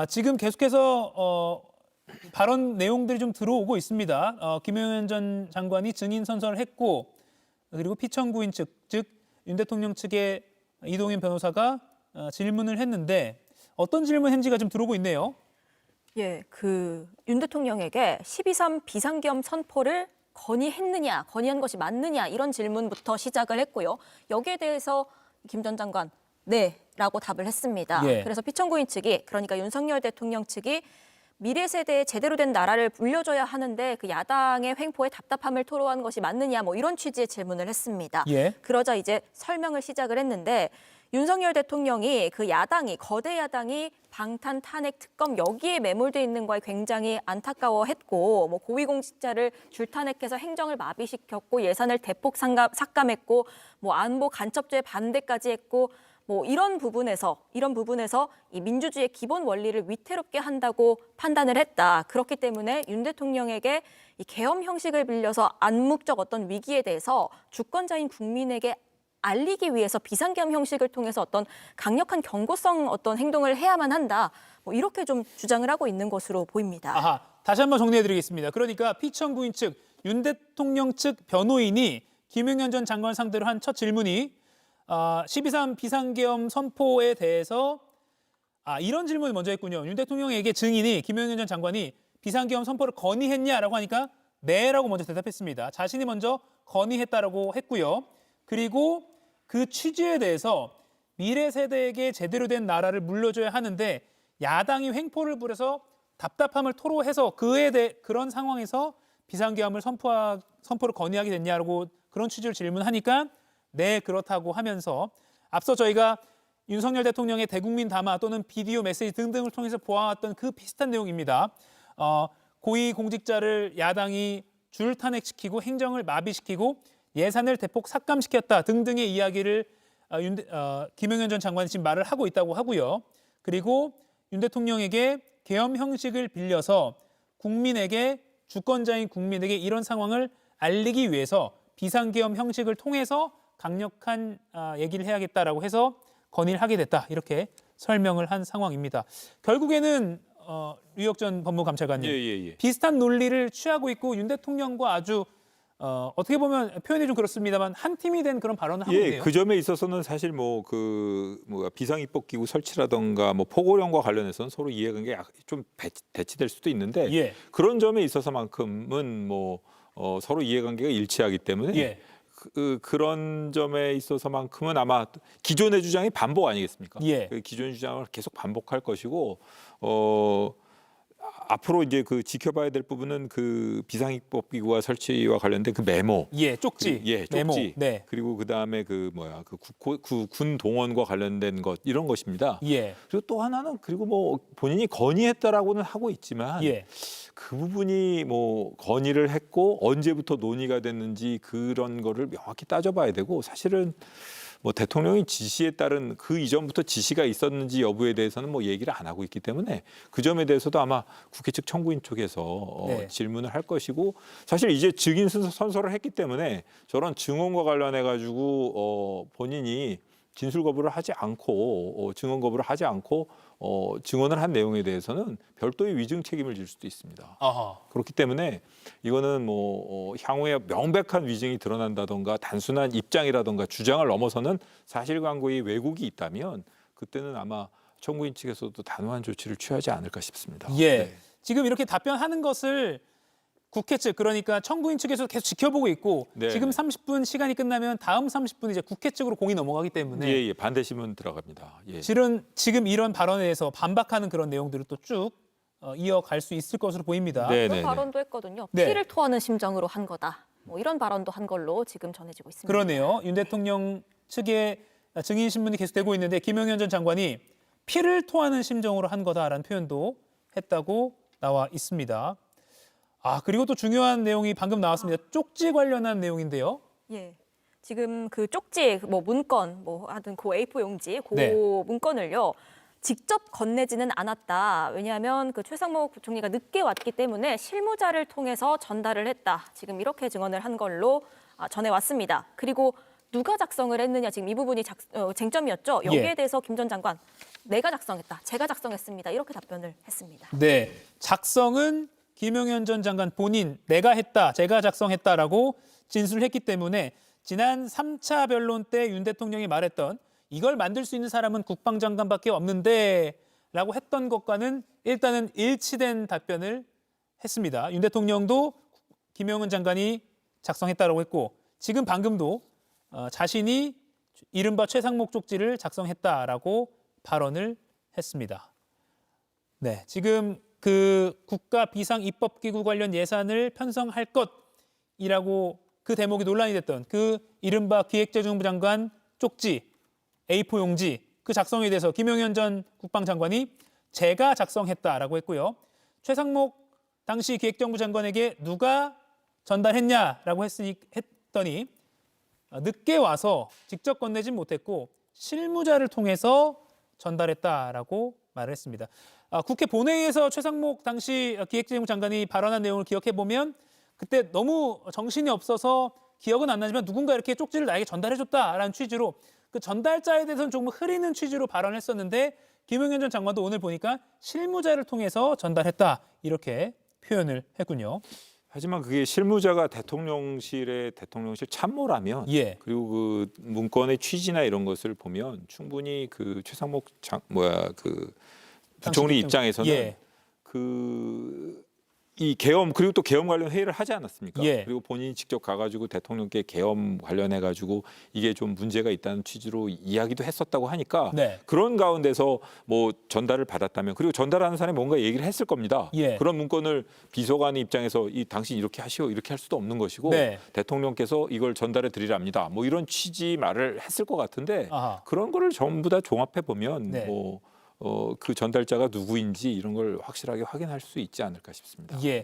지금 계속해서 발언 내용들이 좀 들어오고 있습니다. 김용현 전 장관이 증인 선서를 했고 그리고 피청구인 즉 윤 대통령 측의 이동현 변호사가 질문을 했는데 어떤 질문 했는지가 좀 들어오고 있네요. 예, 윤 대통령에게 12.3 비상계엄 선포를 건의한 것이 맞느냐 이런 질문부터 시작을 했고요. 여기에 대해서 김 전 장관 네라고 답을 했습니다. 예. 그래서 피청구인 측이 그러니까 윤석열 대통령 측이 미래 세대에 제대로 된 나라를 물려줘야 하는데 그 야당의 횡포에 답답함을 토로한 것이 맞느냐 뭐 이런 취지의 질문을 했습니다. 예. 그러자 이제 설명을 시작을 했는데 윤석열 대통령이 거대 야당이 방탄 탄핵 특검 여기에 매몰돼 있는 거에 굉장히 안타까워했고 뭐 고위공직자를 줄탄핵해서 행정을 마비시켰고 예산을 대폭 삭감했고 뭐 안보 간첩죄 반대까지 했고 뭐 이런 부분에서 이 민주주의의 기본 원리를 위태롭게 한다고 판단을 했다. 그렇기 때문에 윤 대통령에게 이 계엄 형식을 빌려서 암묵적 어떤 위기에 대해서 주권자인 국민에게 알리기 위해서 비상계엄 형식을 통해서 어떤 강력한 경고성 어떤 행동을 해야만 한다. 뭐 이렇게 좀 주장을 하고 있는 것으로 보입니다. 다시 한번 정리해드리겠습니다. 그러니까 피청구인 측, 윤 대통령 측 변호인이 김용현 전 장관 상대로 한 첫 질문이 12.3 비상계엄 선포에 대해서 이런 질문을 먼저 했군요. 윤 대통령에게 증인이 김용현 전 장관이 비상계엄 선포를 건의했냐라고 하니까 네라고 먼저 대답했습니다. 자신이 먼저 건의했다라고 했고요. 그리고 그 취지에 대해서 미래 세대에게 제대로 된 나라를 물려줘야 하는데 야당이 횡포를 부려서 답답함을 토로해서 그런 상황에서 비상계엄을 선포를 건의하게 됐냐라고 그런 취지로 질문하니까 네 그렇다고 하면서 앞서 저희가 윤석열 대통령의 대국민 담화 또는 비디오 메시지 등등을 통해서 보아왔던 그 비슷한 내용입니다. 고위 공직자를 야당이 줄탄핵시키고 행정을 마비시키고 예산을 대폭 삭감시켰다 등등의 이야기를 김용현 전 장관이 지금 말을 하고 있다고 하고요. 그리고 윤 대통령에게 계엄 형식을 빌려서 주권자인 국민에게 이런 상황을 알리기 위해서 비상계엄 형식을 통해서 강력한 얘기를 해야겠다라고 해서 건의를 하게 됐다. 이렇게 설명을 한 상황입니다. 결국에는 류혁 전 법무감찰관님 비슷한 논리를 취하고 있고 윤 대통령과 아주 어떻게 보면 표현이 좀 그렇습니다만 한 팀이 된 그런 발언을 하고 있네요. 그 점에 있어서는 사실 비상입법기구 설치라든가 포고령과 관련해서는 서로 이해관계가 좀 대치될 수도 있는데 그런 점에 있어서만큼은 서로 이해관계가 일치하기 때문에 그런 점에 있어서만큼은 아마 기존의 주장이 반복 아니겠습니까? 그 기존 주장을 계속 반복할 것이고 앞으로 이제 지켜봐야 될 부분은 그 비상입법기구와 설치와 관련된 그 메모, 쪽지, 메모, 그리고 그 다음에 군 동원과 관련된 것 이런 것입니다. 그리고 또 하나는 그리고 본인이 건의했다라고는 하고 있지만 그 부분이 건의를 했고 언제부터 논의가 됐는지 그런 거를 명확히 따져봐야 되고 사실은 대통령의 지시에 따른 그 이전부터 지시가 있었는지 여부에 대해서는 얘기를 안 하고 있기 때문에 그 점에 대해서도 아마 국회 측 청구인 쪽에서 질문을 할 것이고 사실 이제 증인 선서를 했기 때문에 저런 증언과 관련해 가지고 본인이 진술 거부를 하지 않고 증언 거부를 하지 않고 증언을 한 내용에 대해서는 별도의 위증 책임을 질 수도 있습니다. 그렇기 때문에 이거는 향후에 명백한 위증이 드러난다던가 단순한 입장이라던가 주장을 넘어서는 사실관계의 왜곡이 있다면 그때는 아마 청구인 측에서도 단호한 조치를 취하지 않을까 싶습니다. 지금 이렇게 답변하는 것을 국회 측 그러니까 청구인 측에서 계속 지켜보고 있고 지금 30분 시간이 끝나면 다음 30분 이제 국회 측으로 공이 넘어가기 때문에 반대심은 들어갑니다. 지금 이런 발언에 대해서 반박하는 그런 내용들을 또 쭉 이어갈 수 있을 것으로 보입니다. 그런 발언도 했거든요. 피를 토하는 심정으로 한 거다. 이런 발언도 한 걸로 지금 전해지고 있습니다. 그러네요. 윤 대통령 측의 증인 신문이 계속되고 있는데 김용현 전 장관이 피를 토하는 심정으로 한 거다라는 표현도 했다고 나와 있습니다. 그리고 또 중요한 내용이 방금 나왔습니다. 쪽지 관련한 내용인데요. 지금 그 쪽지, 문건, 하여튼 그 A4 용지, 문건을요. 직접 건네지는 않았다. 왜냐하면 최상목 부총리가 늦게 왔기 때문에 실무자를 통해서 전달을 했다. 지금 이렇게 증언을 한 걸로 전해왔습니다. 그리고 누가 작성을 했느냐 지금 이 부분이 쟁점이었죠. 여기에 예. 대해서 김 전 장관 내가 작성했다, 제가 작성했습니다 이렇게 답변을 했습니다. 네, 작성은 김용현 전 장관 본인 내가 했다, 제가 작성했다라고 진술했기 때문에 지난 3차 변론 때 윤 대통령이 말했던 이걸 만들 수 있는 사람은 국방장관밖에 없는데 라고 했던 것과는 일단은 일치된 답변을 했습니다. 윤 대통령도 김용현 장관이 작성했다라고 했고 지금 방금도 자신이 이른바 최상목 쪽지를 작성했다라고 발언을 했습니다. 네, 지금 그 국가 비상 입법기구 관련 예산을 편성할 것이라고 그 대목이 논란이 됐던 그 이른바 기획재정부 장관 쪽지 A4 용지 그 작성에 대해서 김용현 전 국방장관이 제가 작성했다라고 했고요. 최상목 당시 기획정부 장관에게 누가 전달했냐라고 했더니 늦게 와서 직접 건네진 못했고 실무자를 통해서 전달했다라고 말을 했습니다. 국회 본회의에서 최상목 당시 기획재정부 장관이 발언한 내용을 기억해 보면 그때 너무 정신이 없어서 기억은 안 나지만 누군가 이렇게 쪽지를 나에게 전달해줬다라는 취지로 그 전달자에 대해서는 조금 흐리는 취지로 발언했었는데 김용현 전 장관도 오늘 보니까 실무자를 통해서 전달했다 이렇게 표현을 했군요. 하지만 그게 실무자가 대통령실 참모라면 예. 그리고 그 문건의 취지나 이런 것을 보면 충분히 그 최상목 그 부총리 입장에서는 예. 이 계엄 그리고 또 계엄 관련 회의를 하지 않았습니까? 예. 그리고 본인이 직접 가가지고 대통령께 계엄 관련해가지고 이게 좀 문제가 있다는 취지로 이야기도 했었다고 하니까 네. 그런 가운데서 뭐 전달을 받았다면 그리고 전달하는 사람이 뭔가 얘기를 했을 겁니다. 예. 그런 문건을 비서관의 입장에서 이 당신 이렇게 하시오 이렇게 할 수도 없는 것이고 네. 대통령께서 이걸 전달해 드리랍니다. 뭐 이런 취지 말을 했을 것 같은데 아하. 그런 거를 전부 다 종합해 보면 네. 그 전달자가 누구인지 이런 걸 확실하게 확인할 수 있지 않을까 싶습니다. 예.